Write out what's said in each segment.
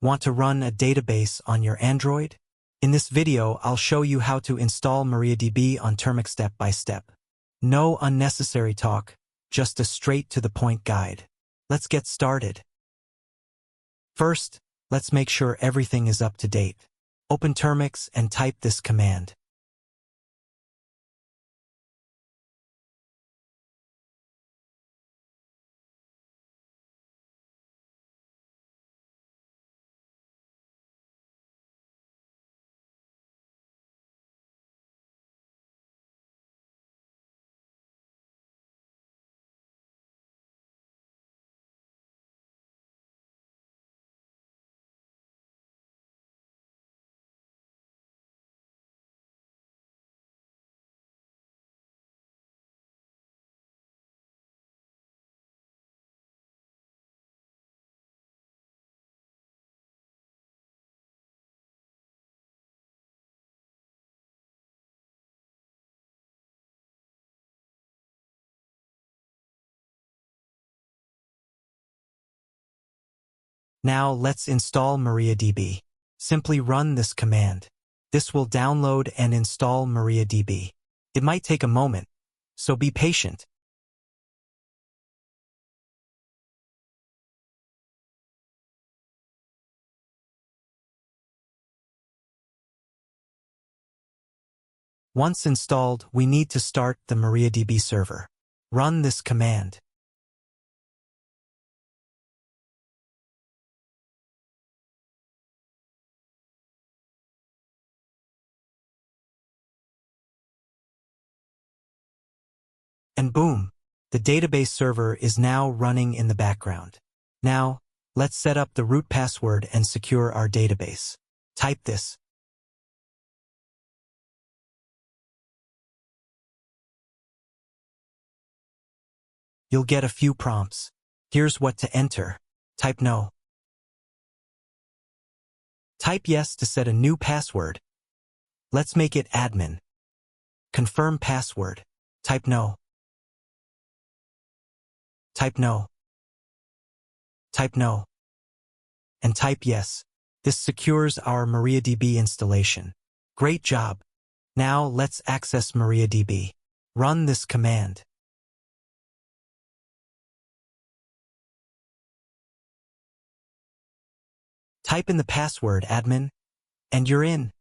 Want to run a database on your Android? In this video, I'll show you how to install MariaDB on Termux step by step. No unnecessary talk, just a straight-to-the-point guide. Let's get started. First, let's make sure everything is up to date. Open Termux and type this command. Now let's install MariaDB. Simply run this command. This will download and install MariaDB. It might take a moment, so be patient. Once installed, we need to start the MariaDB server. Run this command. And boom, the database server is now running in the background. Now, let's set up the root password and secure our database. Type this. You'll get a few prompts. Here's what to enter. Type no. Type yes to set a new password. Let's make it admin. Confirm password. Type no. Type no. Type no. And type yes. This secures our MariaDB installation. Great job. Now let's access MariaDB. Run this command. Type in the password admin, and you're in.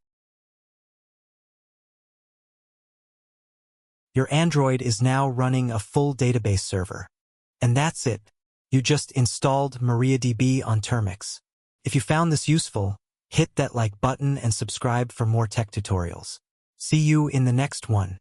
Your Android is now running a full database server. And that's it. You just installed MariaDB on Termux. If you found this useful, hit that like button and subscribe for more tech tutorials. See you in the next one.